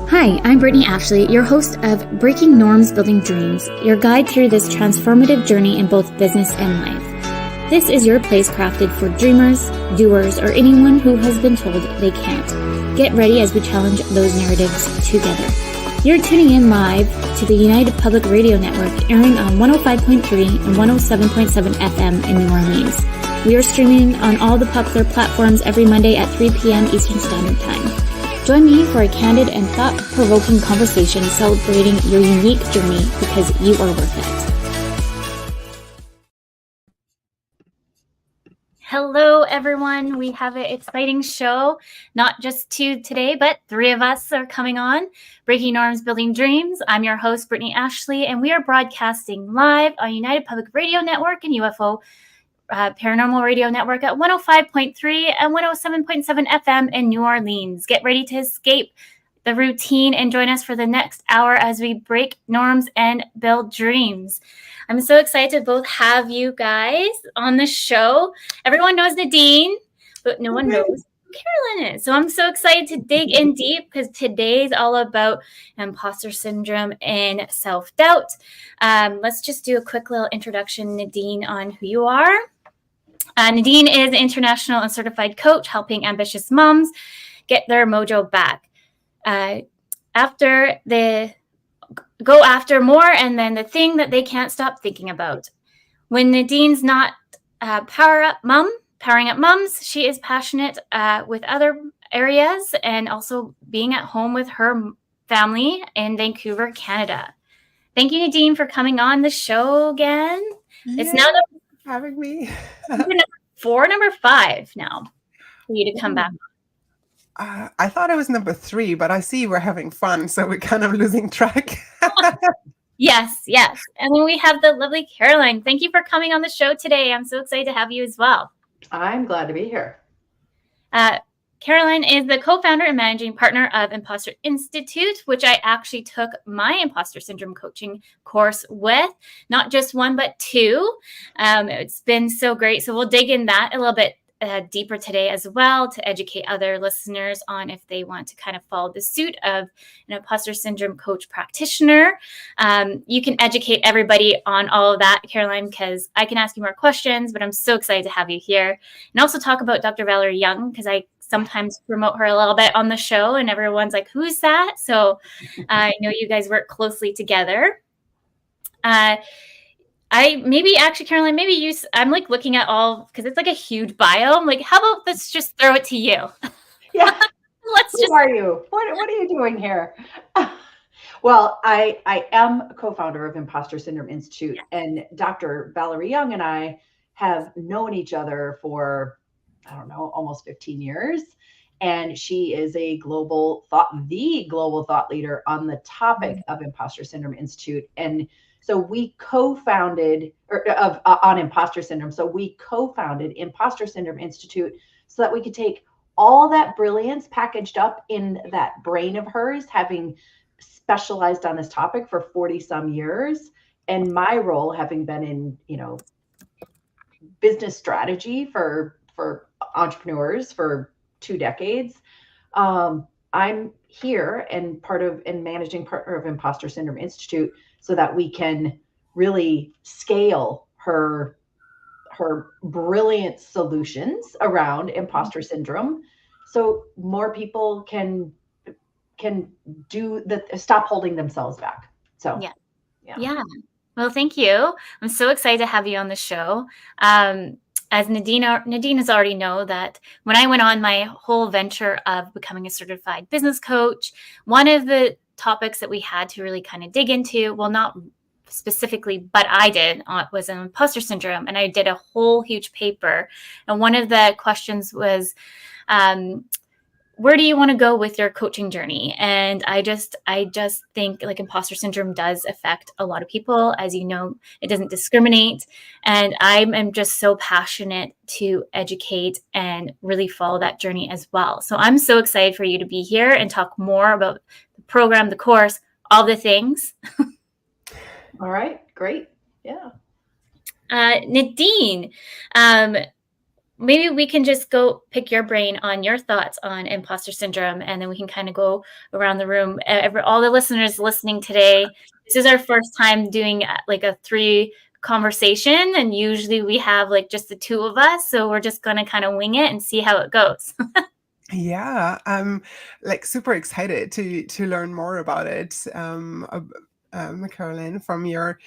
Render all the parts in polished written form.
Hi, I'm Brittney Ashley, your host of Breaking Norms, Building Dreams, your guide through this transformative journey in both business and life. This is your place crafted for dreamers, doers, or anyone who has been told they can't. Get ready as we challenge those narratives together. You're tuning in live to the United Public Radio Network, airing on 105.3 and 107.7 FM in New Orleans. We are streaming on all the popular platforms every Monday at 3 p.m. Eastern Standard Time. Join me for a candid and thought-provoking conversation celebrating your unique journey because you are worth it. Hello, everyone. We have an exciting show. Not just two today, but three of us are coming on. Breaking Norms, Building Dreams. I'm your host, Brittney Ashley, and we are broadcasting live on United Public Radio Network and UFO Paranormal Radio Network at 105.3 and 107.7 FM in New Orleans. Get ready to escape the routine and join us for the next hour as we break norms and build dreams. I'm so excited to both have you guys on the show. Everyone knows Nadine, but no one knows who Carolyn is. So I'm so excited to dig in deep because today's all about imposter syndrome and self-doubt. Let's just do a quick little introduction, Nadine, on who you are. Nadine is an international and certified coach helping ambitious moms get their mojo back. After they go after more and then the thing that they can't stop thinking about. When Nadine's not powering up moms, she is passionate with other areas and also being at home with her family in Vancouver, Canada. Thank you, Nadine, for coming on the show again. Yeah, it's now having me. number 5 now for you to come back. I thought it was number 3, but I see we're having fun, so we're kind of losing track. Yes. And then we have the lovely Carolyn. Thank you for coming on the show today. I'm so excited to have you as well. I'm glad to be here. Carolyn is the co-founder and managing partner of Impostor Institute, which I actually took my imposter syndrome coaching course with, not just one, but 2. It's been so great. So we'll dig in that a little bit deeper today as well to educate other listeners on if they want to kind of follow the suit of an imposter syndrome coach practitioner. You can educate everybody on all of that, Caroline, because I can ask you more questions, but I'm so excited to have you here. And also talk about Dr. Valerie Young, because I sometimes promote her a little bit on the show and everyone's like, who's that? So I know you guys work closely together. Caroline, I'm like looking at all, because it's like a huge bio. I'm like, how about let's just throw it to you? Yeah. Who are you? What are you doing here? Well, I am a co-founder of Impostor Syndrome Institute, and Dr. Valerie Young and I have known each other for, I don't know, almost 15 years. And she is the global thought leader on the topic of Impostor Syndrome Institute. And so we co-founded on imposter syndrome. So we co-founded Impostor Syndrome Institute so that we could take all that brilliance packaged up in that brain of hers, having specialized on this topic for 40 some years. And my role having been in, business strategy for entrepreneurs for 2 decades. I'm here and managing partner of Impostor Syndrome Institute so that we can really scale her brilliant solutions around imposter syndrome, so more people can stop holding themselves back. So yeah. Well, thank you. I'm so excited to have you on the show. As Nadine has already know that when I went on my whole venture of becoming a certified business coach, one of the topics that we had to really kind of dig into, well, not specifically, but I did, was imposter syndrome. And I did a whole huge paper. And one of the questions was, where do you want to go with your coaching journey? And I just think like imposter syndrome does affect a lot of people. As you know, it doesn't discriminate. And I am just so passionate to educate and really follow that journey as well. So I'm so excited for you to be here and talk more about the program, the course, all the things. All right, great. Yeah. Nadine, maybe we can just go pick your brain on your thoughts on imposter syndrome, and then we can kind of go around the room. All the listeners listening today, this is our first time doing like a 3 conversation, and usually we have like just the 2 of us, so we're just going to kind of wing it and see how it goes. Yeah, I'm like super excited to learn more about it, Carolyn, from your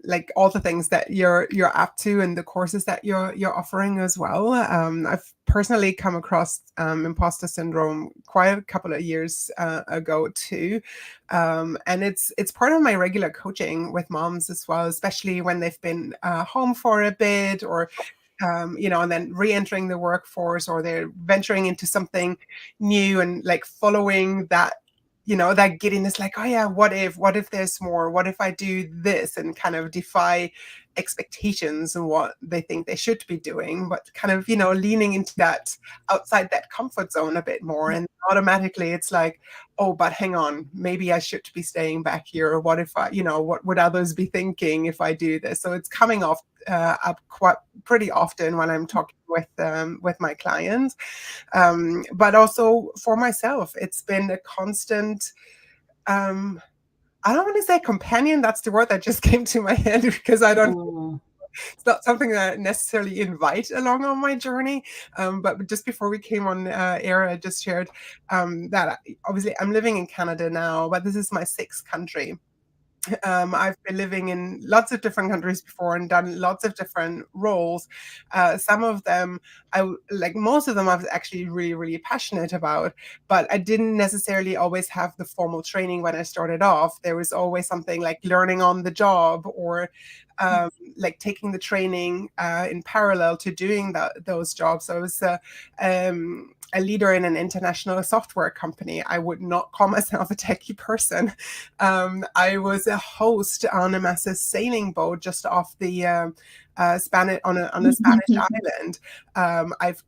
like all the things that you're up to and the courses that you're offering as well. I've personally come across imposter syndrome quite a couple of years ago too, and it's part of my regular coaching with moms as well, especially when they've been home for a bit, or and then re-entering the workforce, or they're venturing into something new and like following that, that giddiness, like, oh yeah, what if there's more? What if I do this? And kind of defy expectations and what they think they should be doing, but kind of, leaning into that outside that comfort zone a bit more. And automatically it's like, oh, but hang on, maybe I should be staying back here. Or what if I, what would others be thinking if I do this? So it's coming up quite pretty often when I'm talking with my clients, but also for myself, it's been a constant. I don't want to say companion. That's the word that just came to my head, because I don't. It's not something that I necessarily invite along on my journey. But just before we came on air, I just shared that obviously I'm living in Canada now, but this is my 6th country. I've been living in lots of different countries before and done lots of different roles. Some of them, most of them I was actually really, really passionate about, but I didn't necessarily always have the formal training when I started off. There was always something like learning on the job, or like taking the training in parallel to doing those jobs. So I was a leader in an international software company. I would not call myself a techie person. I was a host on a massive sailing boat just off the Spanish on a Spanish island. I've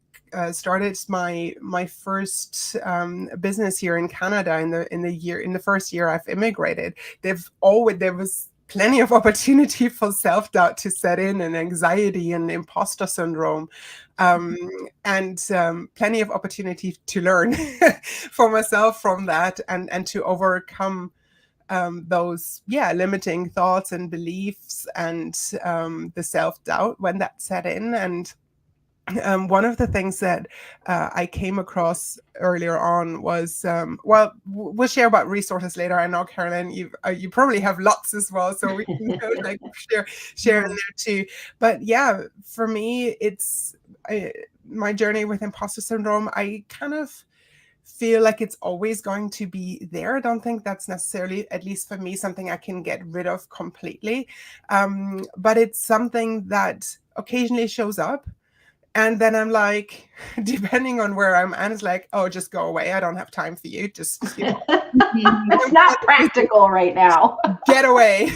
started my first business here in Canada in the first year I've immigrated. There was plenty of opportunity for self-doubt to set in, and anxiety and imposter syndrome, and plenty of opportunity to learn for myself from that, and to overcome those limiting thoughts and beliefs, and the self-doubt when that set in. And one of the things that I came across earlier on was, we'll share about resources later. I know, Carolyn, you probably have lots as well, so we can like share in there too. But yeah, for me, it's my journey with imposter syndrome. I kind of feel like it's always going to be there. I don't think that's necessarily, at least for me, something I can get rid of completely. But it's something that occasionally shows up. And then I'm like, depending on where I'm at, it's like, oh, just go away. I don't have time for you. Just, it's not practical right now. Get away.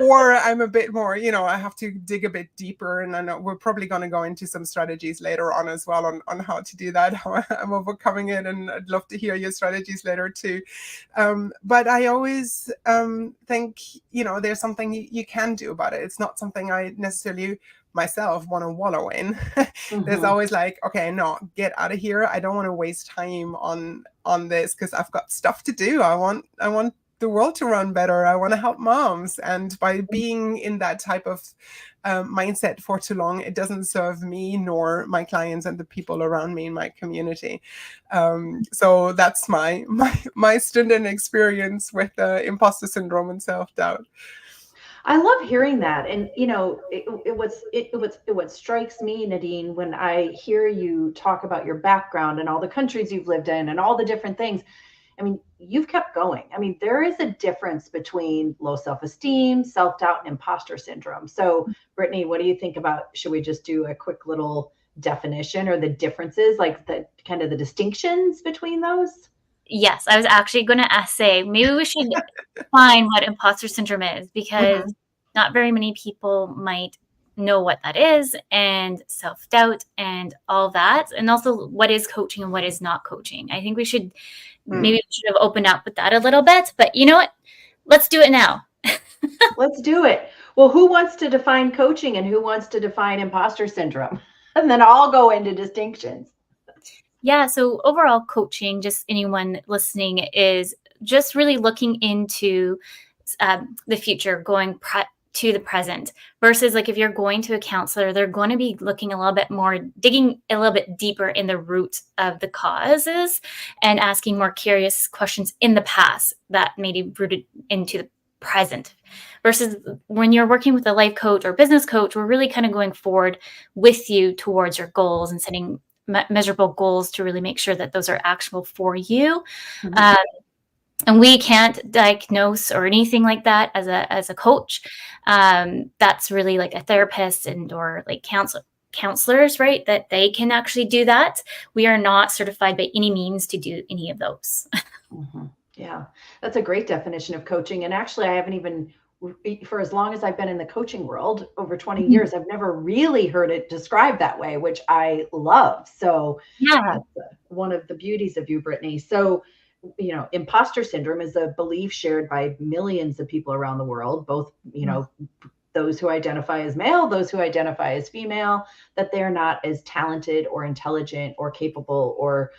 Or I'm a bit more, I have to dig a bit deeper. And I know we're probably going to go into some strategies later on as well on how to do that, how I'm overcoming it. And I'd love to hear your strategies later too. But I always think, there's something you can do about it. It's not something I necessarily myself want to wallow in. There's always like, okay, no, get out of here. I don't want to waste time on this, because I've got stuff to do. I want the world to run better. I want to help moms. And by being in that type of mindset for too long, it doesn't serve me nor my clients and the people around me in my community. So that's my student experience with imposter syndrome and self-doubt. I love hearing that. And, what strikes me, Nadine, when I hear you talk about your background and all the countries you've lived in and all the different things, I mean, you've kept going. I mean, there is a difference between low self-esteem, self-doubt, and imposter syndrome. So, Brittney, what do you think about, should we just do a quick little definition, or the differences, like the kind of the distinctions between those? Yes, I was actually going to say, maybe we should define what imposter syndrome is, because not very many people might know what that is, and self-doubt and all that, and also what is coaching and what is not coaching. I think we should maybe have opened up with that a little bit, but you know what? Let's do it now. Let's do it. Well, who wants to define coaching and who wants to define imposter syndrome? And then I'll go into distinctions. Yeah. So overall coaching, just anyone listening, is just really looking into the future, going to the present, versus like if you're going to a counselor, they're going to be looking a little bit more, digging a little bit deeper in the root of the causes and asking more curious questions in the past that may be rooted into the present. Versus when you're working with a life coach or business coach, we're really kind of going forward with you towards your goals and setting measurable goals to really make sure that those are actionable for you. Mm-hmm. And we can't diagnose or anything like that as a coach. That's really like a therapist or like counselors, right? That they can actually do that. We are not certified by any means to do any of those. Mm-hmm. Yeah, that's a great definition of coaching. And actually, I haven't even, for as long as I've been in the coaching world, over 20 years, I've never really heard it described that way, which I love. So Yeah. that's one of the beauties of you, Brittney. So, imposter syndrome is a belief shared by millions of people around the world, both, those who identify as male, those who identify as female, that they're not as talented or intelligent or capable or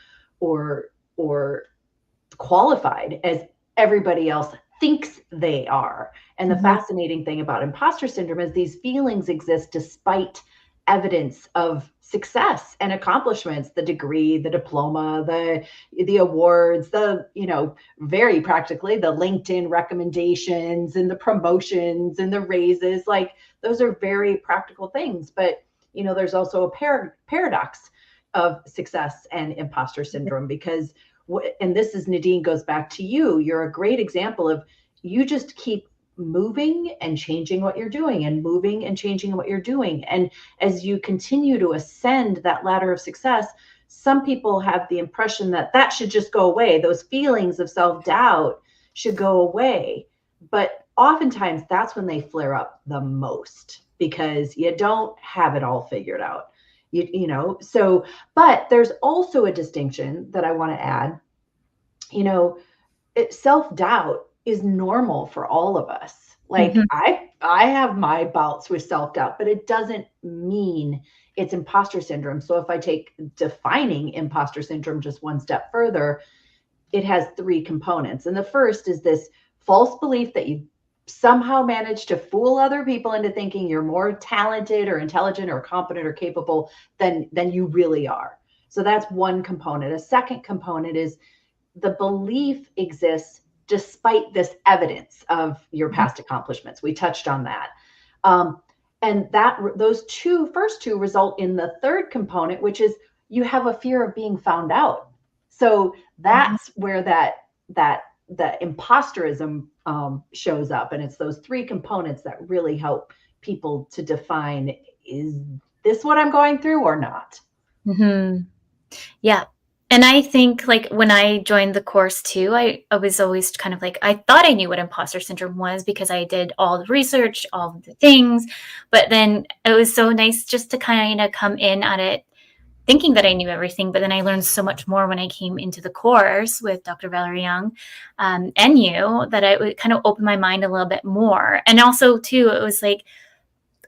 qualified as everybody else thinks they are. And the fascinating thing about imposter syndrome is these feelings exist despite evidence of success and accomplishments, the degree, the diploma, the awards, very practically the LinkedIn recommendations and the promotions and the raises. Like, those are very practical things. But, there's also a paradox of success and imposter syndrome, because and this is, Nadine, goes back to you. You're a great example of, you just keep moving and changing what you're doing and moving and changing what you're doing. And as you continue to ascend that ladder of success, some people have the impression that should just go away. Those feelings of self-doubt should go away. But oftentimes that's when they flare up the most, because you don't have it all figured out. But there's also a distinction that I want to add. Self-doubt is normal for all of us. Like, I have my bouts with self-doubt, but it doesn't mean it's imposter syndrome. So if I take defining imposter syndrome just one step further, it has 3 components. And the first is this false belief that you somehow managed to fool other people into thinking you're more talented or intelligent or competent or capable than you really are. So that's one component. A second component is the belief exists despite this evidence of your past accomplishments. We touched on that. And those first two result in the third component, which is you have a fear of being found out. So that's where the imposterism shows up. And it's those 3 components that really help people to define, is this what I'm going through or not? Yeah. And I think, like, when I joined the course too, I was always kind of like, I thought I knew what imposter syndrome was because I did all the research, all the things. But then it was so nice just to kind of come in at it thinking that I knew everything. But then I learned so much more when I came into the course with Dr. Valerie Young and you, that it would kind of open my mind a little bit more. And also too, it was like,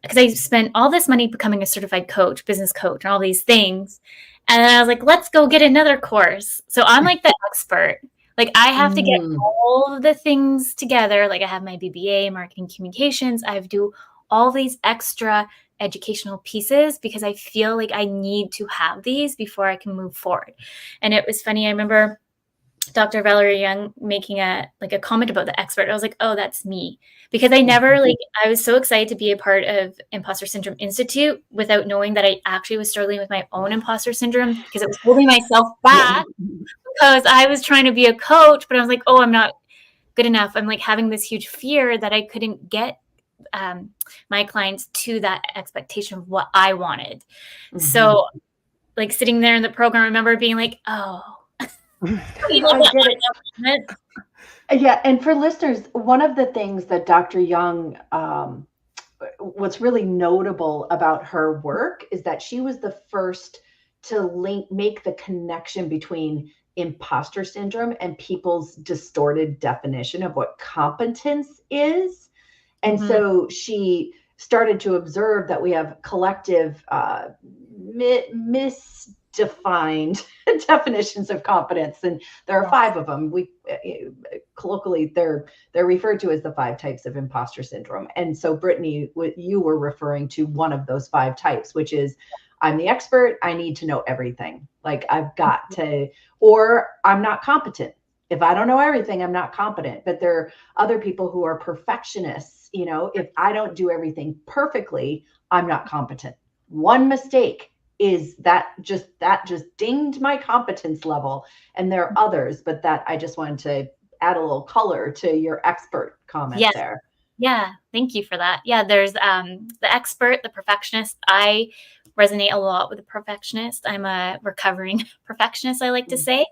because I spent all this money becoming a certified coach, business coach, and all these things. And then I was like, let's go get another course. So I'm like the expert. Like, I have to get all of the things together. Like, I have my BBA, marketing communications. I have to do all these extra educational pieces because I feel like I need to have these before I can move forward. And it was funny. I remember Dr. Valerie Young making a comment about the expert. I was like, oh, that's me. Because I was so excited to be a part of Impostor Syndrome Institute without knowing that I actually was struggling with my own imposter syndrome, because it was holding myself back because I was trying to be a coach, but I was like, oh, I'm not good enough. I'm like having this huge fear that I couldn't get my clients to that expectation of what I wanted. So like sitting there in the program, I remember being like, oh, I get it. Yeah. And for listeners, one of the things that Dr. Young, what's really notable about her work is that she was the first to make the connection between imposter syndrome and people's distorted definition of what competence is. And so she started to observe that we have collective misdefined definitions of competence, and there are 5 of them. We colloquially they're referred to as the 5 types of imposter syndrome. And so, Brittney, you were referring to one of those 5 types, which is, I'm the expert. I need to know everything. Like, I've got to, or I'm not competent. If I don't know everything, I'm not competent. But there are other people who are perfectionists. You know, if I don't do everything perfectly, I'm not competent. One mistake is that just dinged my competence level. And there are others, but that I just wanted to add a little color to your expert comment there. Yeah, thank you for that. Yeah, there's the expert, the perfectionist. I resonate a lot with the perfectionist. I'm a recovering perfectionist, I like to say.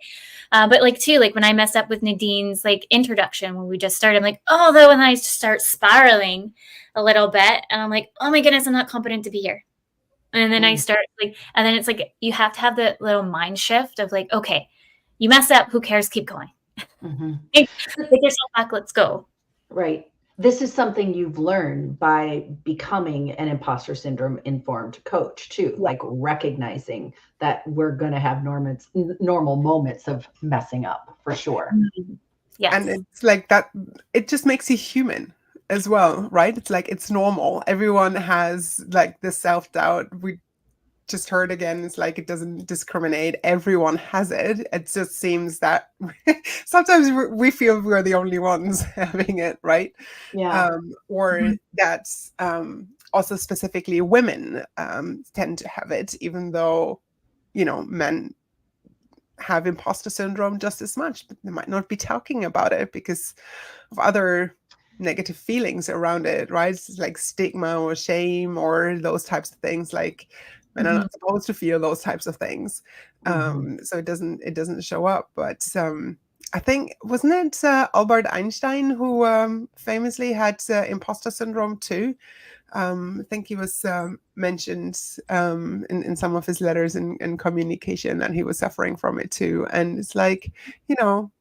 But like too, like when I messed up with Nadine's like introduction when we just started, I'm like, oh, though, and I just start spiraling a little bit, and I'm like, oh my goodness, I'm not competent to be here. And then I start like, and then it's like you have to have the little mind shift of like, okay, you messed up, who cares? Keep going. Take yourself back. Let's go. Right. This is something you've learned by becoming an imposter syndrome informed coach too, like recognizing that we're going to have normal moments of messing up for sure. Yes. And it's like that, it just makes you human as well, right? It's like, it's normal. Everyone has like this self-doubt. We just heard again, it's like, it doesn't discriminate. Everyone has it. It just seems that sometimes we feel we're the only ones having it, right? Yeah. Or that's also specifically women tend to have it, even though, you know, men have imposter syndrome just as much, but they might not be talking about it because of other negative feelings around it, right? It's like stigma or shame or those types of things. Like, men are not supposed to feel those types of things, so it doesn't show up. But I think, wasn't it Albert Einstein who famously had imposter syndrome too? I think he was mentioned in some of his letters in communication, and he was suffering from it too. And it's like, you know,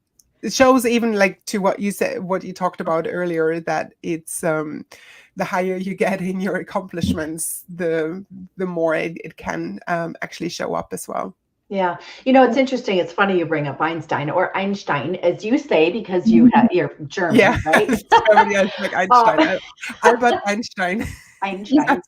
it shows even like to what you said, what you talked about earlier, that it's the higher you get in your accomplishments, the more it can actually show up as well. Yeah. You know, it's interesting. It's funny you bring up Einstein, or Einstein, as you say, because you're German, right? Yeah, like Einstein. Albert Einstein. Einstein.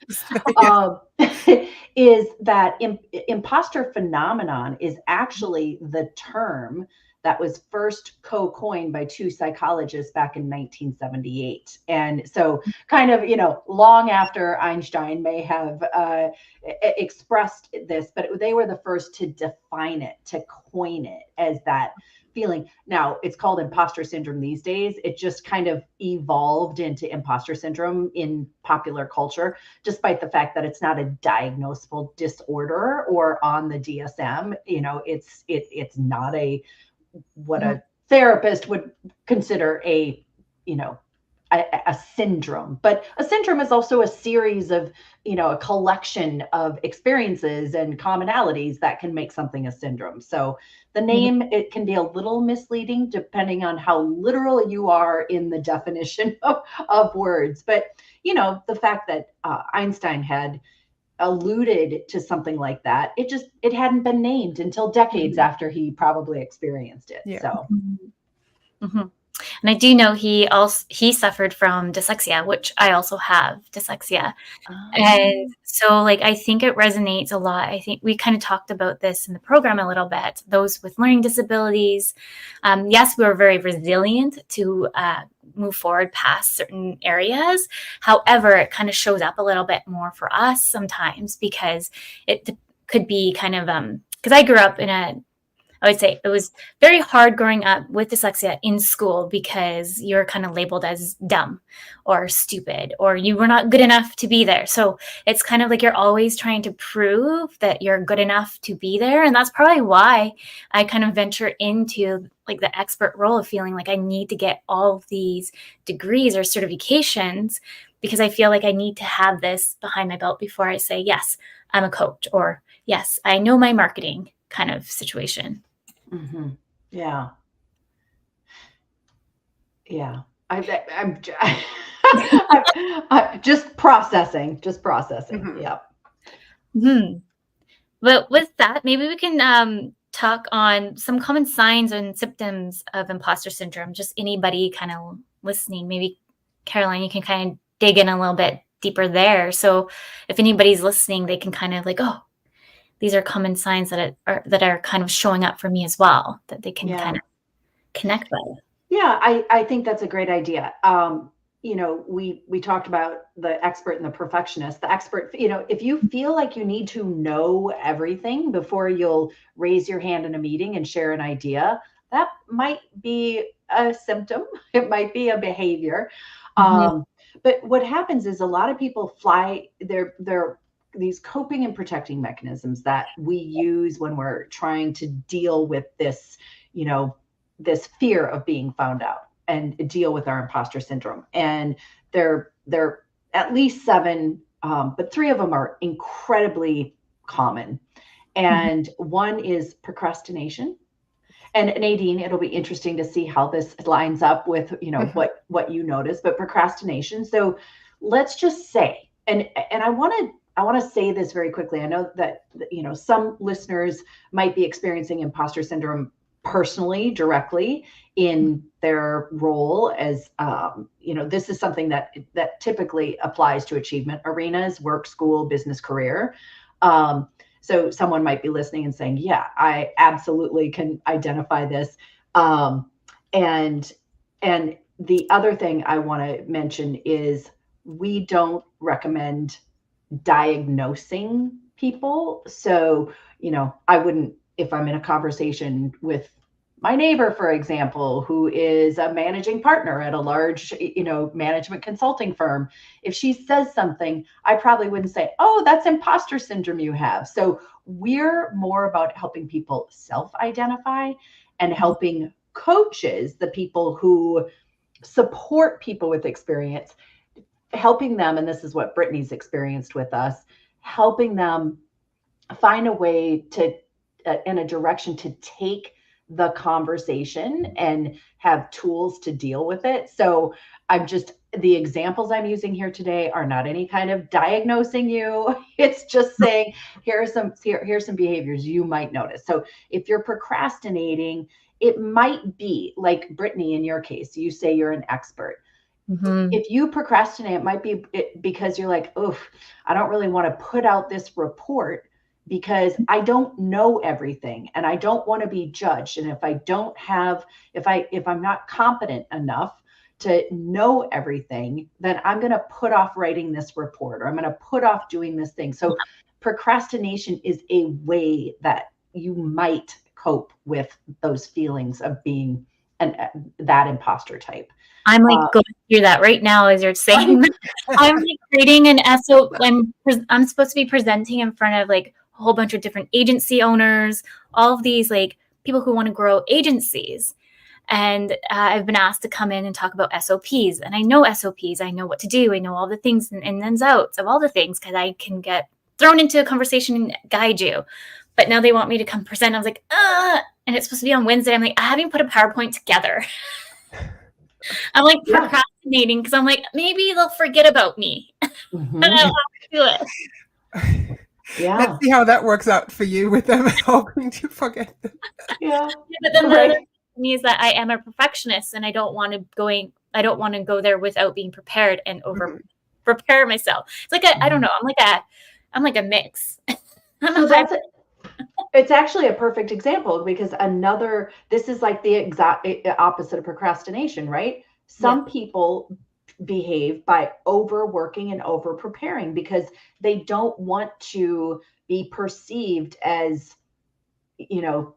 Is that imposter phenomenon is actually the term that was first co-coined by 2 psychologists back in 1978. And so kind of, you know, long after Einstein may have expressed this, but they were the first to define it, to coin it as that feeling. Now it's called imposter syndrome these days. It just kind of evolved into imposter syndrome in popular culture, despite the fact that it's not a diagnosable disorder or on the DSM. You know, it's not what a therapist would consider a, you know, a syndrome. But a syndrome is also a series of, you know, a collection of experiences and commonalities that can make something a syndrome. So the name, it can be a little misleading depending on how literal you are in the definition of words. But, you know, the fact that Einstein had alluded to something like that, it hadn't been named until decades after he probably experienced it. Yeah. So and I do know he suffered from dyslexia, which I also have dyslexia. And so like I think it resonates a lot. I think we kind of talked about this in the program a little bit. Those with learning disabilities, yes, we were very resilient to move forward past certain areas. However, it kind of shows up a little bit more for us sometimes because it could be kind of because I grew up I would say it was very hard growing up with dyslexia in school because you're kind of labeled as dumb or stupid, or you were not good enough to be there. So it's kind of like you're always trying to prove that you're good enough to be there. And that's probably why I kind of venture into like the expert role of feeling like I need to get all of these degrees or certifications because I feel like I need to have this behind my belt before I say, yes, I'm a coach, or yes, I know my marketing kind of situation. Yeah. Yeah. I'm Just processing. Mhm. Yep. But with that, maybe we can talk on some common signs and symptoms of imposter syndrome. Just anybody kind of listening, maybe Caroline, you can kind of dig in a little bit deeper there. So if anybody's listening, they can kind of like, oh, these are common signs that are kind of showing up for me as well, that they can kind of connect with. Yeah, I think that's a great idea. We talked about the expert and the perfectionist. The expert, if you feel like you need to know everything before you'll raise your hand in a meeting and share an idea, that might be a symptom. It might be a behavior. But what happens is a lot of people they're these coping and protecting mechanisms that we use when we're trying to deal with this, this fear of being found out and deal with our imposter syndrome. And they're at least 7, but 3 of them are incredibly common. And one is procrastination. And Nadine, it'll be interesting to see how this lines up with, what you notice, but procrastination. So let's just say, and I want to say this very quickly. I know that, some listeners might be experiencing imposter syndrome personally, directly in their role as, this is something that typically applies to achievement arenas, work, school, business, career. So someone might be listening and saying, yeah, I absolutely can identify this. And the other thing I want to mention is we don't recommend diagnosing people. So, I wouldn't, if I'm in a conversation with my neighbor, for example, who is a managing partner at a large, management consulting firm, if she says something, I probably wouldn't say, oh, that's imposter syndrome you have. So we're more about helping people self-identify and helping coaches, the people who support people with experience, helping them, and this is what Brittney's experienced with us, helping them find a way to, in a direction to take the conversation and have tools to deal with it. So the examples I'm using here today are not any kind of diagnosing you. It's just saying, here's some behaviors you might notice. So if you're procrastinating, it might be like Brittney, in your case, you say you're an expert. If you procrastinate, it might be because you're like, oof, I don't really want to put out this report because I don't know everything and I don't want to be judged. And if I'm not competent enough to know everything, then I'm going to put off writing this report, or I'm going to put off doing this thing. So procrastination is a way that you might cope with those feelings of being that imposter type. I'm like going through that right now as you're saying. I'm like creating an SOP. I'm supposed to be presenting in front of like a whole bunch of different agency owners, all of these like people who want to grow agencies. And I've been asked to come in and talk about SOPs. And I know SOPs. I know what to do. I know all the things and ins outs of all the things because I can get thrown into a conversation and guide you. But now they want me to come present. I was like, and it's supposed to be on Wednesday. I'm like, I haven't put a PowerPoint together. I'm like procrastinating because I'm like, maybe they'll forget about me. And I want to do it. Yeah. Let's see how that works out for you with them helping to forget them. Yeah. But then the other thing is that I am a perfectionist and I don't want to go there without being prepared and over prepare myself. It's like I don't know. I'm like a mix. It's actually a perfect example because this is like the exact opposite of procrastination, right? Some people behave by overworking and over preparing because they don't want to be perceived as,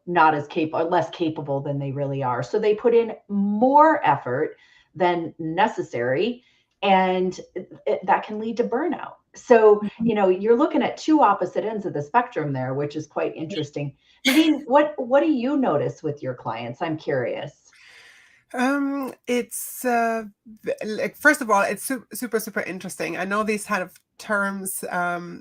not as capable or less capable than they really are. So they put in more effort than necessary, and that can lead to burnout. So, you're looking at 2 opposite ends of the spectrum there, which is quite interesting. Nadine, what do you notice with your clients? I'm curious. It's like, first of all, it's super, super interesting. I know these kind of terms,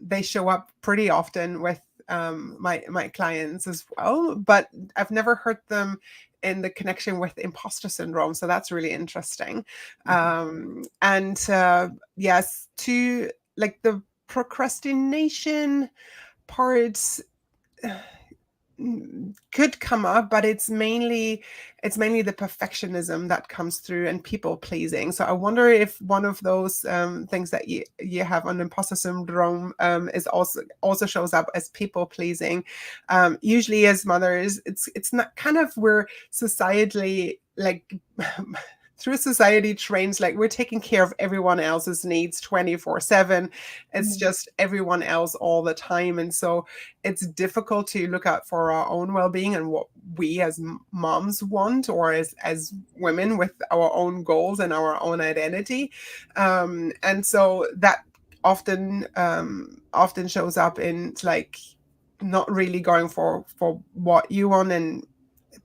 they show up pretty often with my clients as well, but I've never heard them in the connection with imposter syndrome. So that's really interesting. Yes, to like the procrastination parts could come up, but it's mainly the perfectionism that comes through and people pleasing. So I wonder if one of those things that you have on imposter syndrome is also shows up as people pleasing. Usually as mothers, it's not kind of, we're societally like through society trains, like we're taking care of everyone else's needs 24/7. It's just everyone else all the time. And so it's difficult to look out for our own well-being and what we as moms want, or as women with our own goals and our own identity. And so that often shows up in like not really going for what you want and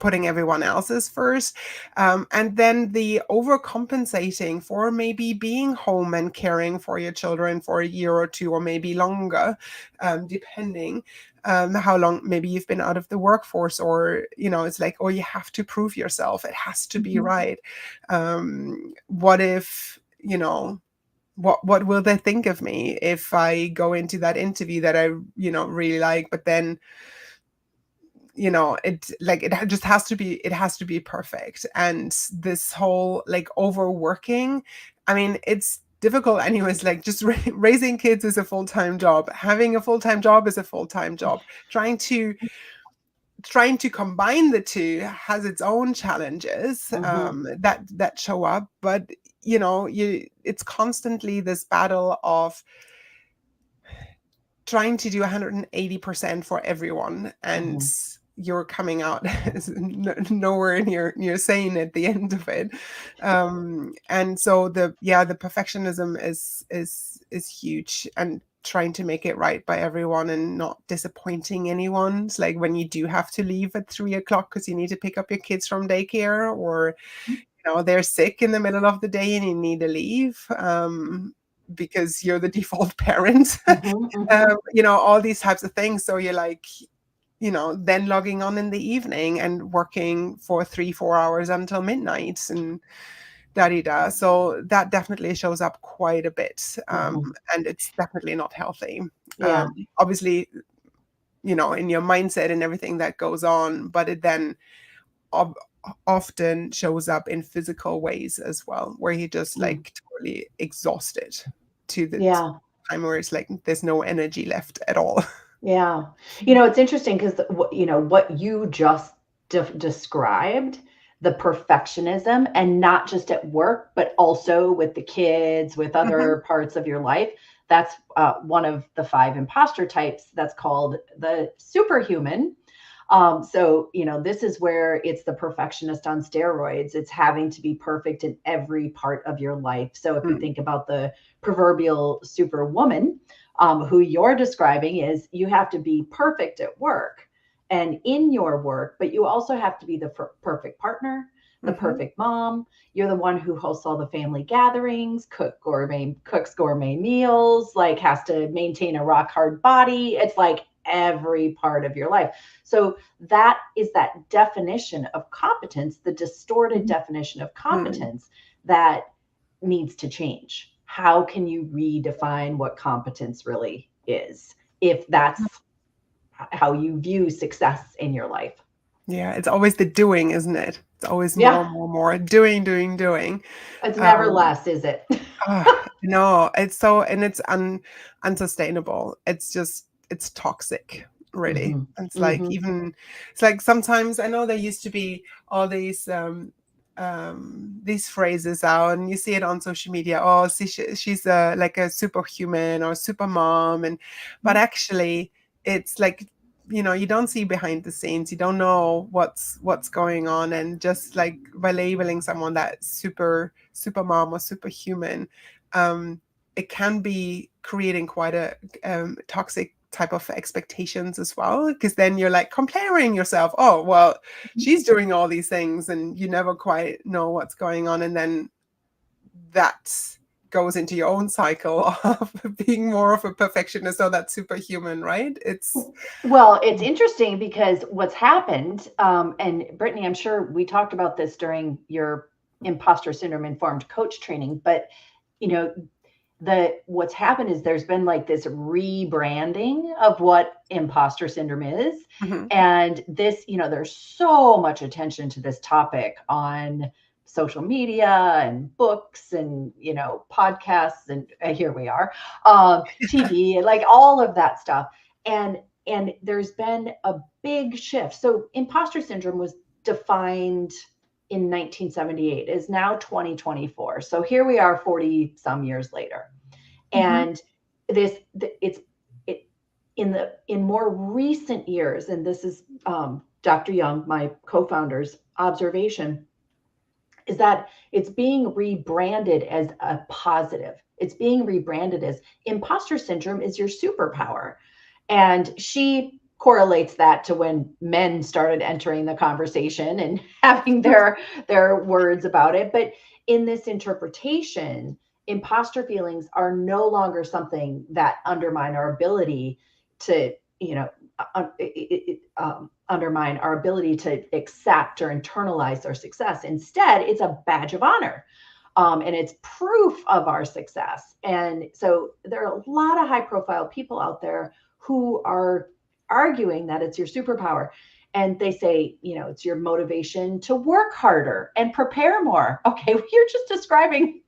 putting everyone else's first. And then the overcompensating for maybe being home and caring for your children for a year or two, or maybe longer, depending how long maybe you've been out of the workforce, or, it's like, oh, you have to prove yourself. It has to be right. What if, what will they think of me if I go into that interview that I, really like, but then it just has to be perfect. And this whole like overworking, I mean, it's difficult anyways. Like just raising kids is a full-time job. Having a full-time job is a full-time job. Trying to combine the two has its own challenges that show up. But it's constantly this battle of trying to do 180% for everyone, and you're coming out nowhere near sane at the end of it. And so the perfectionism is huge, and trying to make it right by everyone and not disappointing anyone. It's like when you do have to leave at 3:00 because you need to pick up your kids from daycare, or they're sick in the middle of the day and you need to leave because you're the default parent. All these types of things. So you're like, then logging on in the evening and working for 3-4 hours until midnight and da-di-da. So that definitely shows up quite a bit. And it's definitely not healthy. Obviously, in your mindset and everything that goes on, but it then often shows up in physical ways as well, where you just like totally exhausted to the time where it's like there's no energy left at all. Yeah. It's interesting because, what you just described, the perfectionism, and not just at work, but also with the kids, with other parts of your life. That's one of the 5 imposter types that's called the superhuman. So, this is where it's the perfectionist on steroids. It's having to be perfect in every part of your life. So if you think about the proverbial superwoman, who you're describing, is you have to be perfect at work and in your work, but you also have to be the perfect partner, the perfect mom. You're the one who hosts all the family gatherings, cooks gourmet meals, like has to maintain a rock hard body. It's like every part of your life. So that is that definition of competence, the distorted definition of competence that needs to change. How can you redefine what competence really is, if that's how you view success in your life? Yeah, it's always the doing, isn't it? It's always more doing. It's never less, is it? No, it's so, and it's unsustainable. It's toxic, really. It's like it's like sometimes, I know there used to be all these phrases out, and you see it on social media. Oh, see, she's like a superhuman or super mom, but actually, it's like, you don't see behind the scenes. You don't know what's going on, and just like by labeling someone that super mom or superhuman, it can be creating quite a toxic type of expectations as well, because then you're like comparing yourself. Oh, well, she's doing all these things, and you never quite know what's going on, and then that goes into your own cycle of being more of a perfectionist or that superhuman, right? Well, it's interesting because what's happened, and Brittney, I'm sure we talked about this during your imposter syndrome informed coach training, but what's happened is there's been like this rebranding of what imposter syndrome is. Mm-hmm. And this, there's so much attention to this topic on social media and books and, podcasts. And here we are, TV, and like all of that stuff. And there's been a big shift. So imposter syndrome was defined in 1978, is now 2024. So here we are 40 some years later. And in more recent years, and this is Dr. Young, my co-founder's observation, is that it's being rebranded as a positive. It's being rebranded as imposter syndrome is your superpower. And she correlates that to when men started entering the conversation and having their words about it. But in this interpretation, imposter feelings are no longer something that undermine our ability to, undermine our ability to accept or internalize our success. Instead, it's a badge of honor. And it's proof of our success. And so there are a lot of high profile people out there who are arguing that it's your superpower. And they say, it's your motivation to work harder and prepare more. Okay, well, you're just describing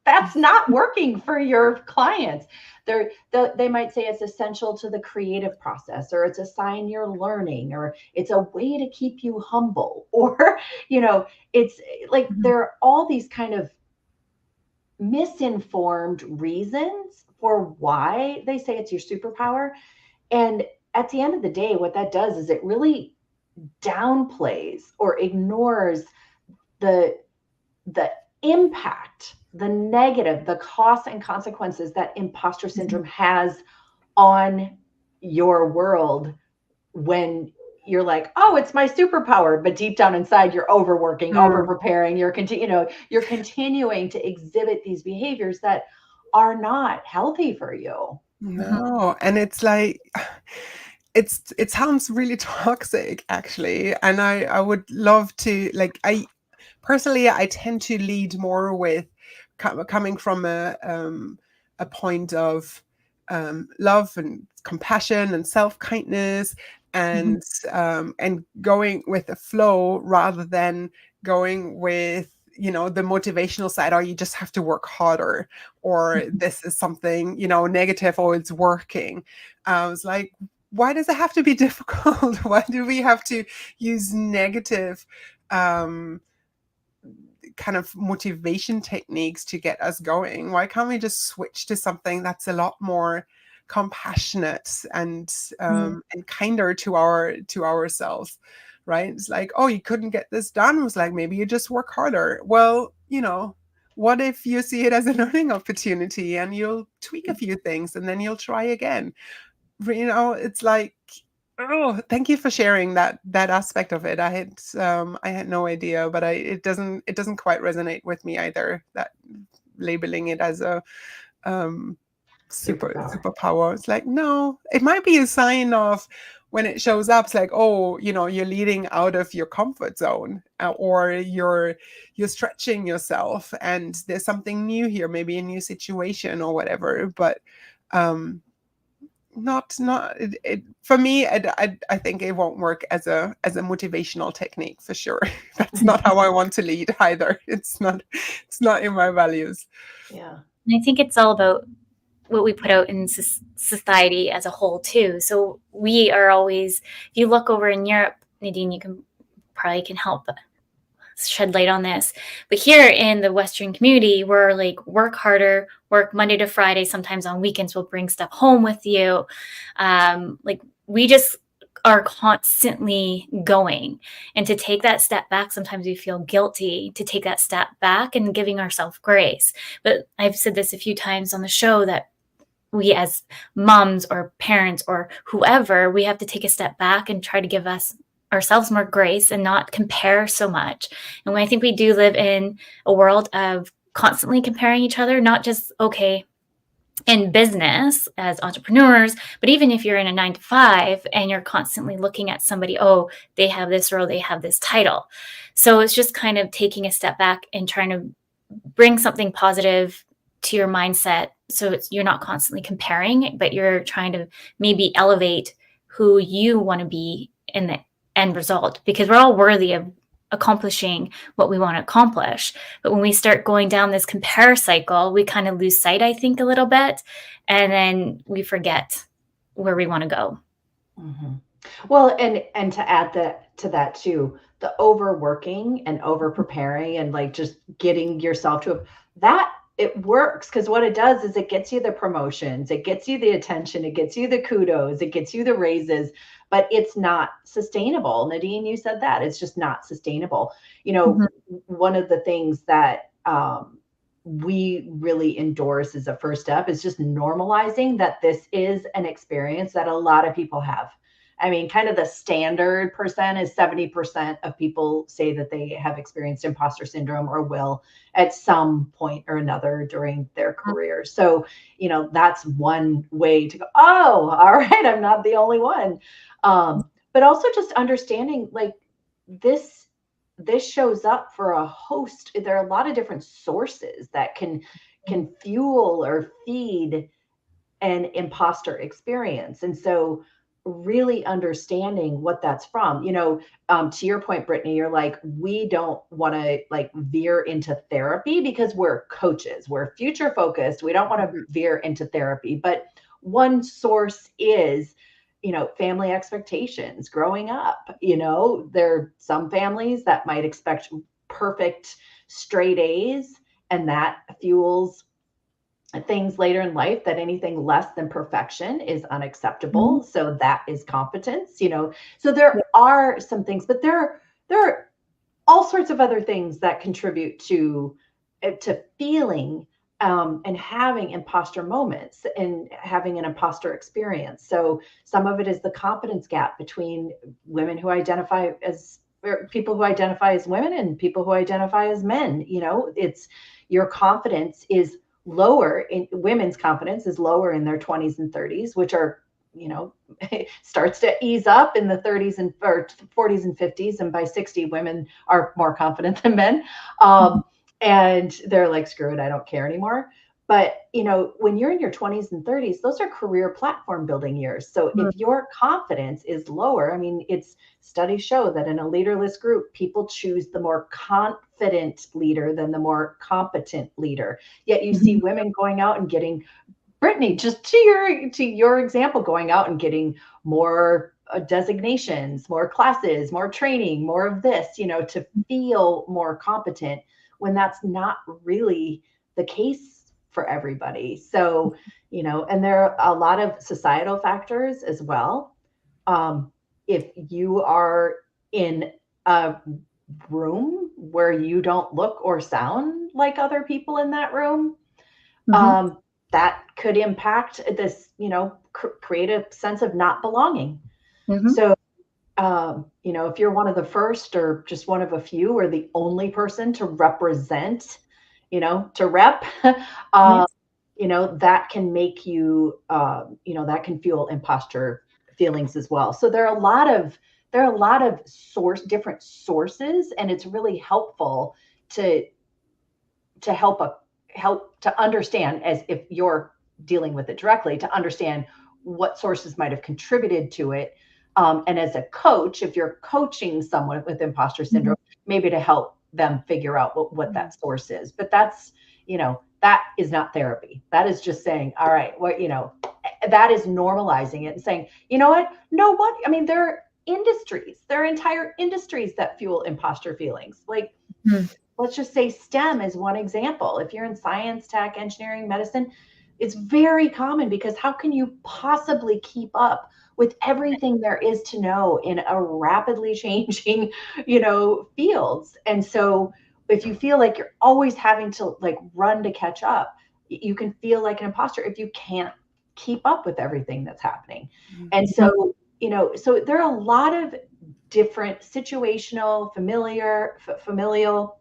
that's not working for your clients. They might say it's essential to the creative process, or it's a sign you're learning, or it's a way to keep you humble, or, it's like there are all these kind of misinformed reasons for why they say it's your superpower. And at the end of the day, what that does is it really downplays or ignores the impact, the negative, the costs and consequences that imposter syndrome has on your world when you're like, oh, it's my superpower, but deep down inside, you're overworking, over preparing. You're continuing to exhibit these behaviors that are not healthy for you. No, and it's like it sounds really toxic, actually. And I would love to, like, I tend to lead more with coming from a point of love and compassion and self-kindness, and going with the flow rather than going with the motivational side, or you just have to work harder, or this is something negative, or it's working. I was like, why does it have to be difficult? Why do we have to use negative kind of motivation techniques to get us going? Why can't we just switch to something that's a lot more compassionate and kinder to ourselves, right? It's like, oh, you couldn't get this done. It was like, maybe you just work harder. Well, what if you see it as a learning opportunity and you'll tweak a few things and then you'll try again? It's like, oh, thank you for sharing that aspect of it. I had no idea, but it doesn't quite resonate with me either, that labeling it as a superpower. It's like, no, it might be a sign of when it shows up. It's like, oh, you're leading out of your comfort zone, or you're stretching yourself, and there's something new here, maybe a new situation or whatever. But not it for me. I think it won't work as a motivational technique for sure. That's not how I want to lead either. It's not in my values. Yeah, and I think it's all about what we put out in society as a whole too. So we are always, if you look over in Europe, Nadine, you can help shed light on this. But here in the Western community, we're like, work harder, work Monday to Friday. Sometimes on weekends, we'll bring stuff home with you. Like we just are constantly going. And to take that step back, sometimes we feel guilty to take that step back and giving ourselves grace. But I've said this a few times on the show that we as moms or parents or whoever, we have to take a step back and try to give ourselves more grace and not compare so much. And when I think we do live in a world of constantly comparing each other, not just, okay, in business as entrepreneurs, but even if you're in a 9 to 5 and you're constantly looking at somebody, oh, they have this role, they have this title. So it's just kind of taking a step back and trying to bring something positive to your mindset. So you're not constantly comparing, but you're trying to maybe elevate who you want to be in the end result, because we're all worthy of accomplishing what we want to accomplish. But when we start going down this compare cycle, we kind of lose sight, I think, a little bit, and then we forget where we want to go. Mm-hmm. Well, and to add to that too, the overworking and over preparing and like just getting yourself to that, it works, because what it does is it gets you the promotions, it gets you the attention, it gets you the kudos, it gets you the raises, but it's not sustainable. Nadine, you said that it's just not sustainable. One of the things that we really endorse as a first step is just normalizing that this is an experience that a lot of people have. I mean, kind of the standard percent is 70% of people say that they have experienced imposter syndrome or will at some point or another during their career. So, that's one way to go, oh, all right, I'm not the only one. But also just understanding like this shows up for a host. There are a lot of different sources that can fuel or feed an imposter experience. And so really understanding what that's from, to your point, Brittney, you're like, we don't want to like veer into therapy because we're coaches, we're future focused. We don't want to veer into therapy, but one source is, family expectations growing up. There are some families that might expect perfect straight A's, and that fuels things later in life, that anything less than perfection is unacceptable. Mm-hmm. So that is competence, so there are some things, but there are all sorts of other things that contribute to feeling and having imposter moments and having an imposter experience. So some of it is the confidence gap between women who identify as, or people who identify as women and people who identify as men. It's your confidence is lower in women's confidence is lower in their 20s and 30s, which are, starts to ease up in the 30s and or 40s and 50s. And by 60, women are more confident than men. And they're like, screw it, I don't care anymore. But, when you're in your 20s and 30s, those are career platform building years. So if your confidence is lower, I mean, studies show that in a leaderless group, people choose the more confident leader than the more competent leader. Yet you see women going out and getting, Brittney, just to your example, going out and getting more designations, more classes, more training, more of this, to feel more competent, when that's not really the case for everybody. So, and there are a lot of societal factors as well. If you are in a room where you don't look or sound like other people in that room, that could impact this, create a sense of not belonging. So, if you're one of the first or just one of a few or the only person to represent, to rep, that can make you, that can fuel imposter feelings as well. So there are a lot of different sources, and it's really helpful to help to understand, as if you're dealing with it directly, to understand what sources might have contributed to it. And as a coach, if you're coaching someone with imposter syndrome, maybe to help them figure out what that source is. But that's, that is not therapy. That is just saying, all right, that is normalizing it and saying, I mean, there are entire industries that fuel imposter feelings. Like, let's just say STEM is one example. If you're in science, tech, engineering, medicine, it's very common, because how can you possibly keep up with everything there is to know in a rapidly changing, fields? And so if you feel like you're always having to like run to catch up, you can feel like an imposter if you can't keep up with everything that's happening. And so, so there are a lot of different situational, familial,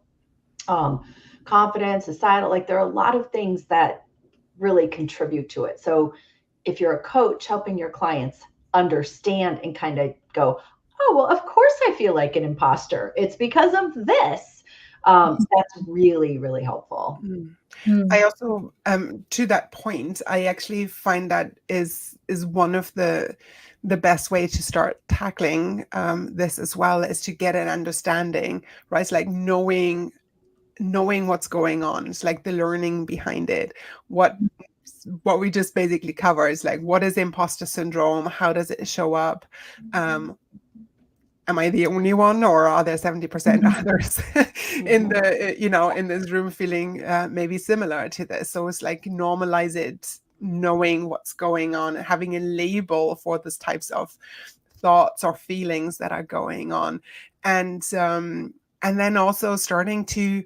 confidence, societal, like there are a lot of things that really contribute to it. So if you're a coach helping your clients understand and kind of go, oh, well, of course I feel like an imposter. It's because of this. That's really, really helpful. I also, to that point, I actually find that is one of the best way to start tackling this as well, is to get an understanding, right? It's like knowing what's going on. It's like the learning behind it. What we just basically cover is like, what is imposter syndrome? How does it show up? Am I the only one, or are there 70% others in the, in this room feeling maybe similar to this? So it's like normalize it, knowing what's going on, having a label for these types of thoughts or feelings that are going on. And then also starting to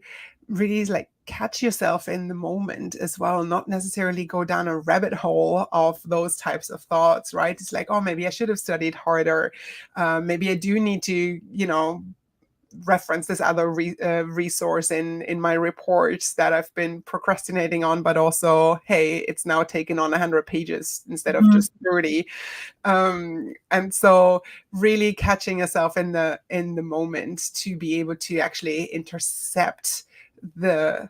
really like catch yourself in the moment as well, not necessarily go down a rabbit hole of those types of thoughts, right? It's like, oh, maybe I should have studied harder. Maybe I do need to, reference this other resource in my reports that I've been procrastinating on, but also, hey, it's now taken on 100 pages instead of just 30. And so really catching yourself in the moment to be able to actually intercept the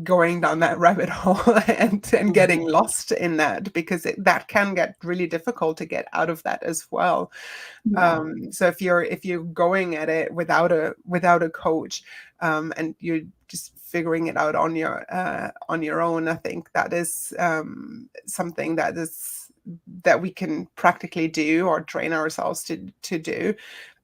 going down that rabbit hole and getting lost in that, because that can get really difficult to get out of that as well. So if you're going at it without a coach, and you're just figuring it out on your own, I think that is something that we can practically do or train ourselves to do.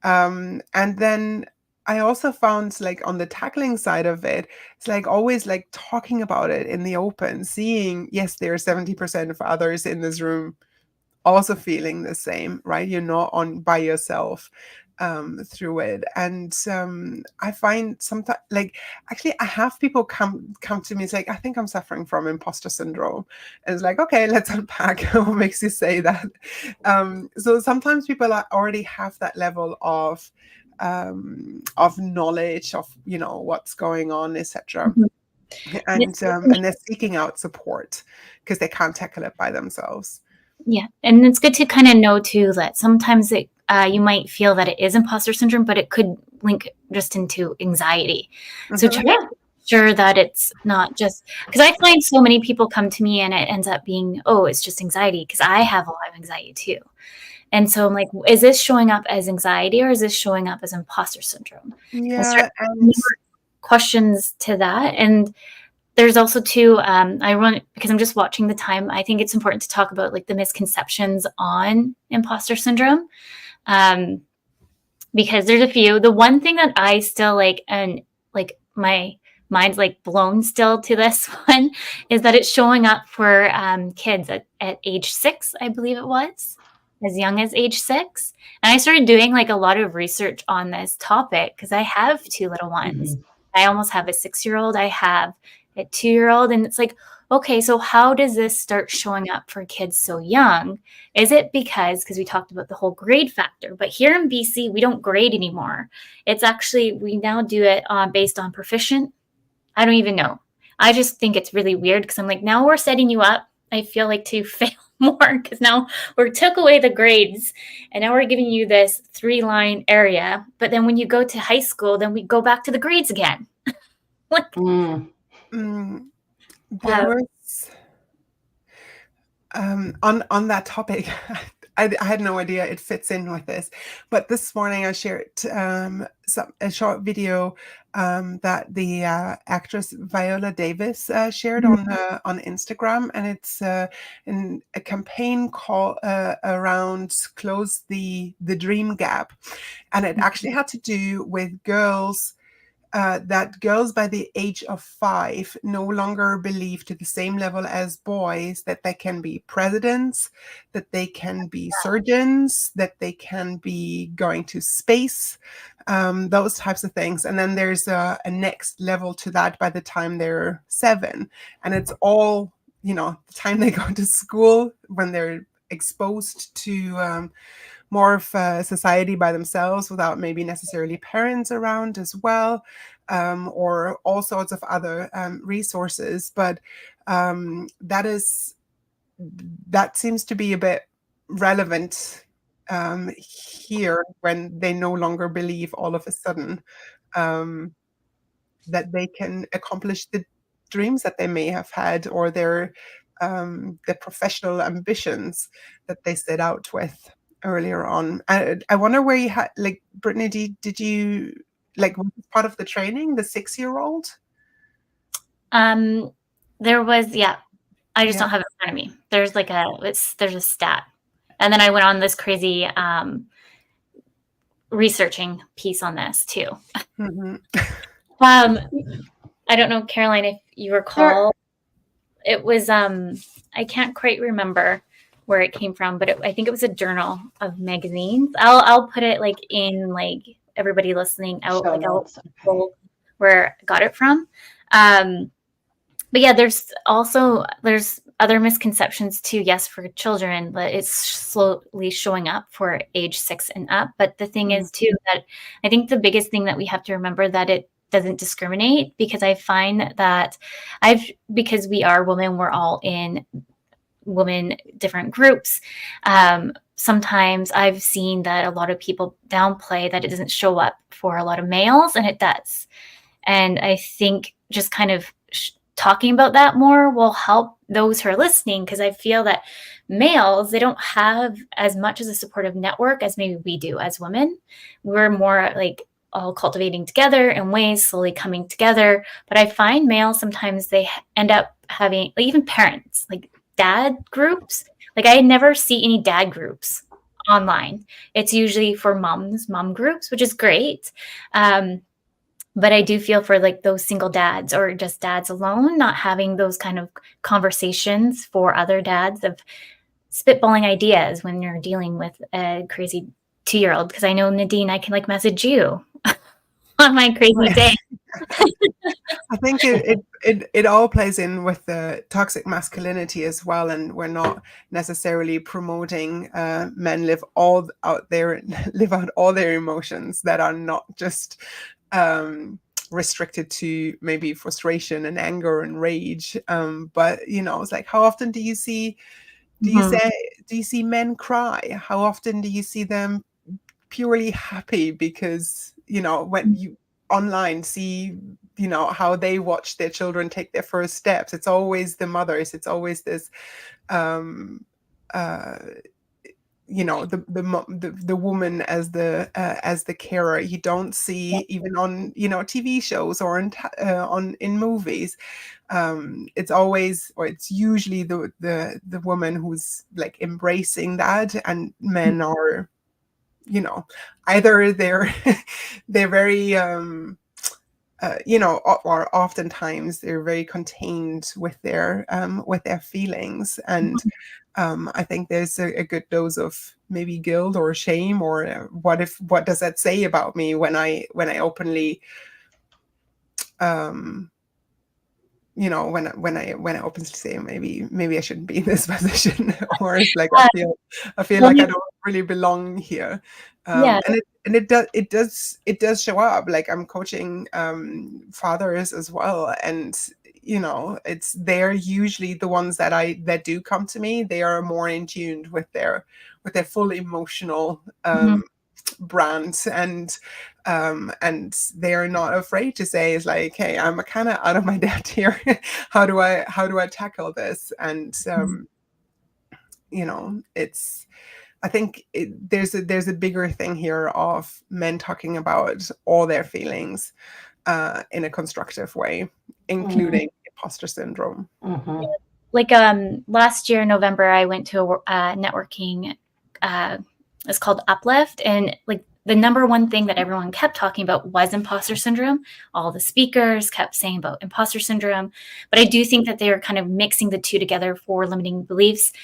And then I also found, like, on the tackling side of it, it's like always like talking about it in the open, seeing, yes, there are 70% of others in this room also feeling the same, right? You're not on by yourself through it. And I find sometimes, like, actually I have people come to me, it's like, I think I'm suffering from imposter syndrome. And it's like, okay, let's unpack what makes you say that. So sometimes people already have that level of knowledge of, what's going on, etc. And they're seeking out support because they can't tackle it by themselves. Yeah, and it's good to kind of know too that sometimes you might feel that it is imposter syndrome, but it could link just into anxiety. So try to make sure that it's not just, because I find so many people come to me and it ends up being, oh, it's just anxiety, because I have a lot of anxiety too. And so I'm like, is this showing up as anxiety or is this showing up as imposter syndrome? Yeah, and questions to that. And there's also too, because I'm just watching the time, I think it's important to talk about like the misconceptions on imposter syndrome. Because there's a few. The one thing that I still like, and like my mind's like blown still to this one, is that it's showing up for kids at age 6, I believe it was, as young as age 6. And I started doing like a lot of research on this topic because I have 2 little ones. I almost have a 6-year-old. I have a 2-year-old. And it's like, okay, so how does this start showing up for kids so young? Is it because we talked about the whole grade factor, but here in BC, we don't grade anymore. It's actually, we now do it based on proficient. I don't even know. I just think it's really weird because I'm like, now we're setting you up, I feel like, to fail more, because now we took away the grades and now we're giving you this 3-line area. But then when you go to high school, then we go back to the grades again. Like, there was on that topic, I had no idea it fits in with this, but this morning I shared a short video that the actress Viola Davis shared on Instagram, and it's in a campaign called around Close the Dream Gap, and it actually had to do with girls. That girls by the age of 5 no longer believe to the same level as boys that they can be presidents, that they can be surgeons, that they can be going to space, those types of things. And then there's a next level to that by the time they're 7. And it's all, the time they go to school, when they're exposed to more of a society by themselves without maybe necessarily parents around as well, or all sorts of other resources. But that seems to be a bit relevant here, when they no longer believe all of a sudden that they can accomplish the dreams that they may have had, or their professional ambitions that they set out with earlier on. I wonder where you had, like, Brittney, did you, like, was it part of the training, the 6-year-old? There was, yeah. I just don't have it in front of me. There's there's a stat. And then I went on this crazy researching piece on this too. Mm-hmm. I don't know, Caroline, if you recall, it was, I can't quite remember where it came from, but I think it was a journal of magazines. I'll put it like in, like, everybody listening out, like, where I got it from. But yeah, there's other misconceptions too. Yes, for children, but it's slowly showing up for age 6 and up. But the thing is too, that I think the biggest thing that we have to remember, that it doesn't discriminate, because I find that because we are women, we're all in women different groups. Sometimes I've seen that a lot of people downplay that it doesn't show up for a lot of males, and it does. And I think just kind of talking about that more will help those who are listening, because I feel that males, they don't have as much as a supportive network as maybe we do as women. We're more like all cultivating together in ways, slowly coming together. But I find males, sometimes they end up having, like, even parents, like dad groups. Like, I never see any dad groups online. It's usually for mom groups, which is great. But I do feel for, like, those single dads, or just dads alone, not having those kind of conversations for other dads of spitballing ideas when you're dealing with a crazy 2-year-old. Because I know, Nadine, I can, like, message you on my crazy day. I think it all plays in with the toxic masculinity as well, and we're not necessarily promoting men live out all their emotions that are not just restricted to maybe frustration and anger and rage, but it's like, how often do you see men cry? How often do you see them purely happy because when you online see how they watch their children take their first steps? It's always the mothers, it's always this the woman as the carer. You don't see, even on TV shows or in movies, it's always, or it's usually the woman who's, like, embracing that, and men are either they're very or oftentimes they're very contained with their feelings. And I think there's a good dose of maybe guilt or shame, or what does that say about me when I openly when I openly say maybe I shouldn't be in this position, or it's like I feel like I don't really belong here. And it does show up. Like, I'm coaching fathers as well, and they're usually the ones that do come to me. They are more in tune with their full emotional brand, and they are not afraid to say, it's like, hey, I'm kind of out of my depth here. how do I tackle this? And it's, I think there's a bigger thing here of men talking about all their feelings in a constructive way, including imposter syndrome. Like, last year in November, I went to a networking, it's called Uplift, and, like, the number one thing that everyone kept talking about was imposter syndrome. All the speakers kept saying about imposter syndrome, but I do think that they are kind of mixing the two together for limiting beliefs.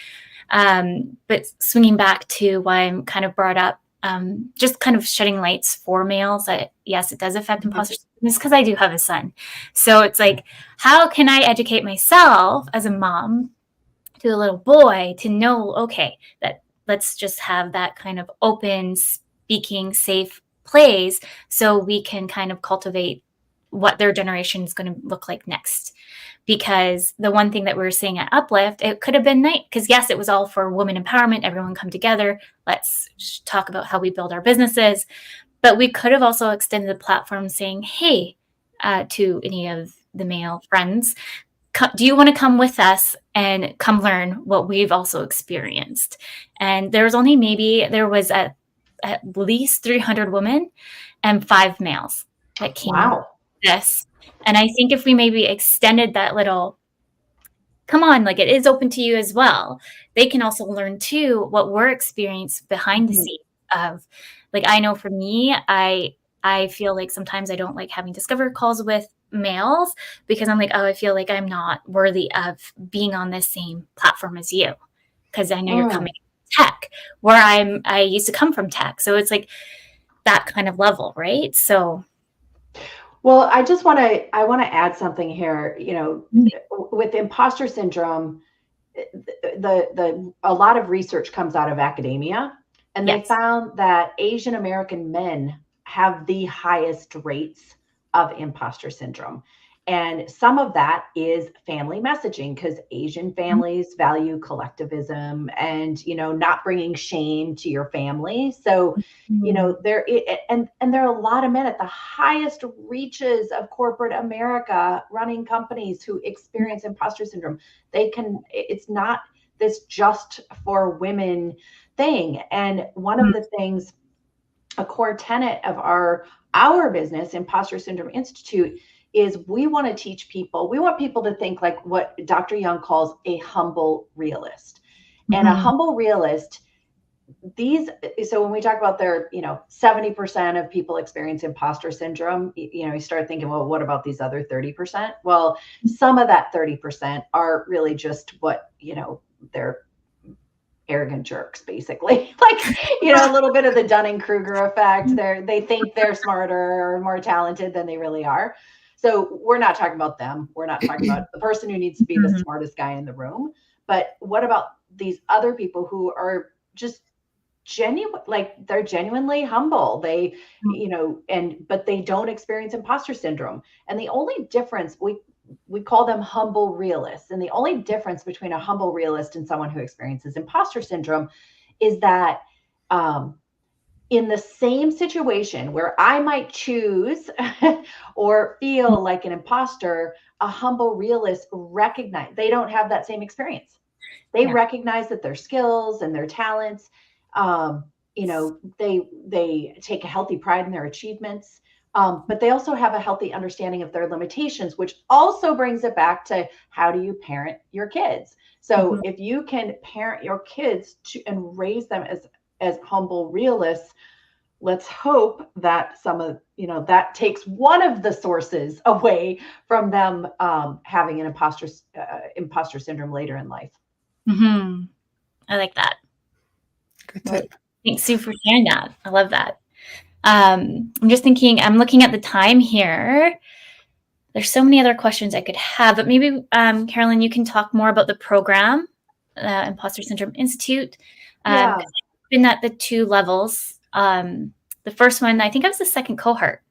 But swinging back to why I'm kind of brought up, just kind of shedding lights for males, that yes, it does affect imposter syndrome, is because I do have a son. So it's like, how can I educate myself as a mom to a little boy to know, okay, that, let's just have that kind of open, speaking, safe place so we can kind of cultivate what their generation is going to look like next. Because the one thing that we were seeing at Uplift, it could have been nice, because yes, it was all for women empowerment, everyone come together, let's talk about how we build our businesses. But we could have also extended the platform saying, hey, to any of the male friends, do you want to come with us and come learn what we've also experienced? And there was at least 300 women and 5 males that came. Wow. This. And I think if we maybe extended that little, come on, like it is open to you as well, they can also learn too what we're experiencing behind the scenes of, like, I know for me, I feel like sometimes I don't like having discovery calls with males because I'm like, oh, I feel like I'm not worthy of being on the same platform as you, because I know you're coming from tech, where I used to come from tech. So it's like that kind of level, right? So well, I want to add something here. You know, with imposter syndrome, a lot of research comes out of academia, and they found that Asian American men have the highest rates of imposter syndrome. And some of that is family messaging, because Asian families value collectivism and, you know, not bringing shame to your family. So, you know, there are a lot of men at the highest reaches of corporate America running companies who experience imposter syndrome. It's not this just for women thing. And one of the things, a core tenet of our business, Impostor Syndrome Institute, is we want to teach people, we want people to think like what Dr. Young calls a humble realist. And a humble realist, so when we talk about 70% of people experience imposter syndrome, you start thinking, well, what about these other 30%? Well, some of that 30% are really just what, they're arrogant jerks, basically. Like, a little bit of the Dunning-Kruger effect. They think they're smarter or more talented than they really are. So we're not talking about them. We're not talking about the person who needs to be the smartest guy in the room. But what about these other people who are just genuine, like they're genuinely humble. They, but they don't experience imposter syndrome. And the only difference, we call them humble realists. And the only difference between a humble realist and someone who experiences imposter syndrome is that in the same situation where I might choose or feel like an imposter, a humble realist recognize they don't have that same experience. They recognize that their skills and their talents, they take a healthy pride in their achievements. But they also have a healthy understanding of their limitations, which also brings it back to how do you parent your kids? So if you can parent your kids and raise them as humble realists, let's hope that that takes one of the sources away from them having an imposter syndrome later in life. I like that. Good tip. Thanks, Sue, for sharing that. I love that. I'm just thinking, I'm looking at the time here. There's so many other questions I could have, but maybe, Carolyn, you can talk more about the program, Impostor Syndrome Institute. I've been at the 2 levels. The first one, I think I was the second cohort.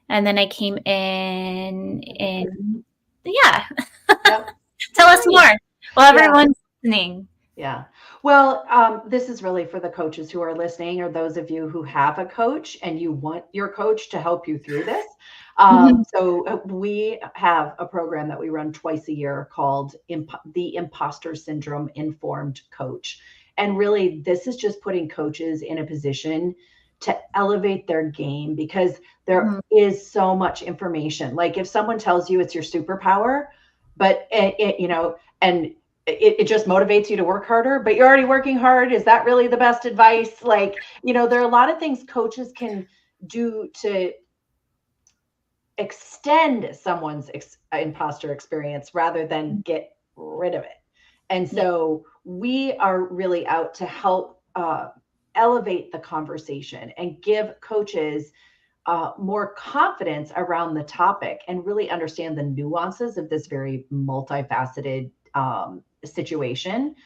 And then I came in. Tell us more. Well, everyone's listening. Yeah. Well, this is really for the coaches who are listening, or those of you who have a coach and you want your coach to help you through this. So we have a program that we run twice a year called the Imposter Syndrome Informed Coach. And really, this is just putting coaches in a position to elevate their game, because there is so much information. Like if someone tells you it's your superpower, but it just motivates you to work harder, but you're already working hard. Is that really the best advice? Like, there are a lot of things coaches can do to extend someone's imposter experience rather than get rid of it. And so we are really out to help elevate the conversation and give coaches more confidence around the topic and really understand the nuances of this very multifaceted situation.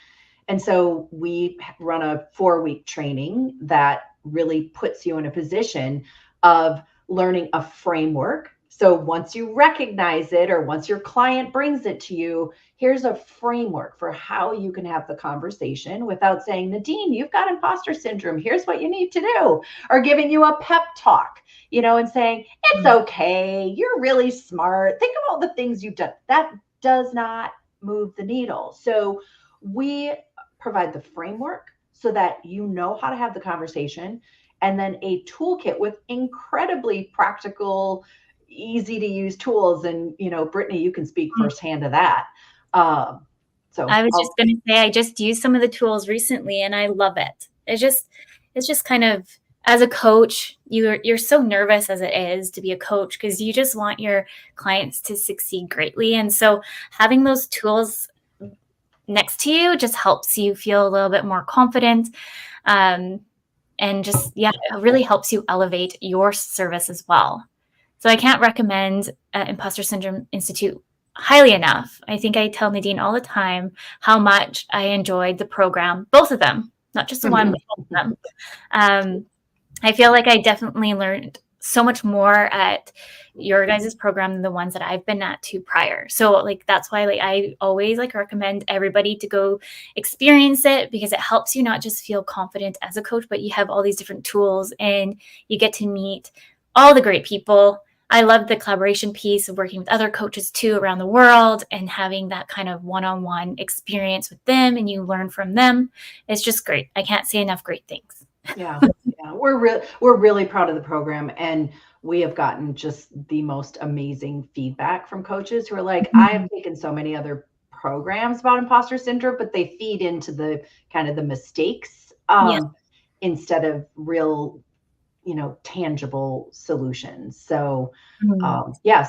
And so we run a 4-week training that really puts you in a position of learning a framework. So once you recognize it, or once your client brings it to you, here's a framework for how you can have the conversation without saying, Nadine, you've got imposter syndrome. Here's what you need to do. Or giving you a pep talk, and saying, it's okay. You're really smart. Think of all the things you've done. That does not move the needle. So we provide the framework so that you know how to have the conversation, and then a toolkit with incredibly practical, easy to use tools. And, Brittney, you can speak firsthand to that. So I was just going to say, I just used some of the tools recently and I love it. It's just kind of, as a coach, you're so nervous as it is to be a coach, because you just want your clients to succeed greatly. And so having those tools next to you just helps you feel a little bit more confident. And just, it really helps you elevate your service as well. So I can't recommend Imposter Syndrome Institute highly enough. I think I tell Nadine all the time how much I enjoyed the program, both of them, not just the one, but both of them. I feel like I definitely learned so much more at your guys' program than the ones that I've been at to prior. So that's why I always recommend everybody to go experience it, because it helps you not just feel confident as a coach, but you have all these different tools and you get to meet all the great people. I love the collaboration piece of working with other coaches too around the world and having that kind of one-on-one experience with them, and you learn from them. It's just great. I can't say enough great things. Yeah. We're really proud of the program, and we have gotten just the most amazing feedback from coaches who are like, I have taken so many other programs about imposter syndrome, but they feed into the kind of the mistakes instead of real, tangible solutions. So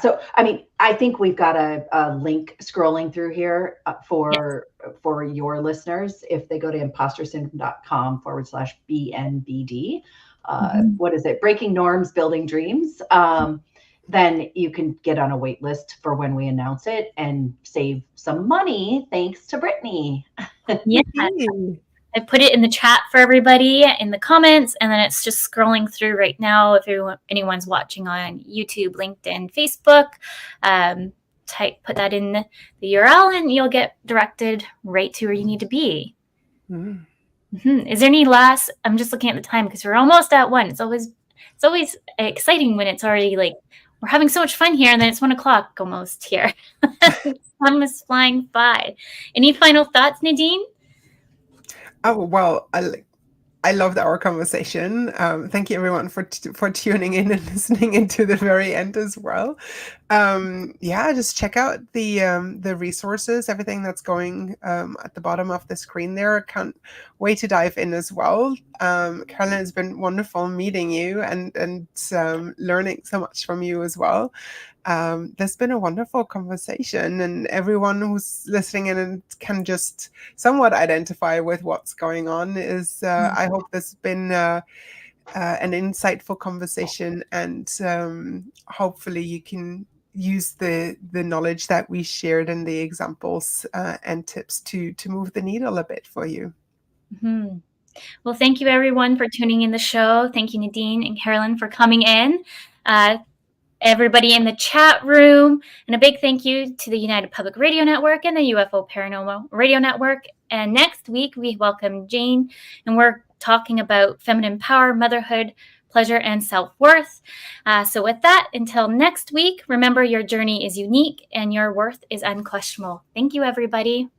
so I think we've got a link scrolling through here for your listeners. If they go to impostersyndrome.com/BNBD, what is it? Breaking Norms, Building Dreams. Then you can get on a wait list for when we announce it and save some money, thanks to Brittney. Yeah. I put it in the chat for everybody in the comments, and then it's just scrolling through right now. If anyone's watching on YouTube, LinkedIn, Facebook, put that in the URL and you'll get directed right to where you need to be. Is there any last? I'm just looking at the time because we're almost at 1. It's always exciting when it's already we're having so much fun here, and then it's 1 o'clock almost here. Time is flying by. Any final thoughts, Nadine? Oh, well, I loved our conversation. Thank you, everyone, for tuning in and listening into the very end as well. Just check out the resources, everything that's going at the bottom of the screen there. Can't wait to dive in as well. Carolyn, it's been wonderful meeting you and learning so much from you as well. There's been a wonderful conversation, and everyone who's listening in and can just somewhat identify with what's going on is, I hope there's been an insightful conversation, and hopefully you can use the knowledge that we shared and the examples and tips to move the needle a bit for you. Well, thank you everyone for tuning in the show. Thank you, Nadine and Carolyn, for coming in. Everybody in the chat room, and a big thank you to the United Public Radio Network and the UFO Paranormal Radio Network. And next week we welcome Jane, and we're talking about feminine power, motherhood, pleasure, and self-worth. So with that, until next week, remember your journey is unique and your worth is unquestionable. Thank you, everybody.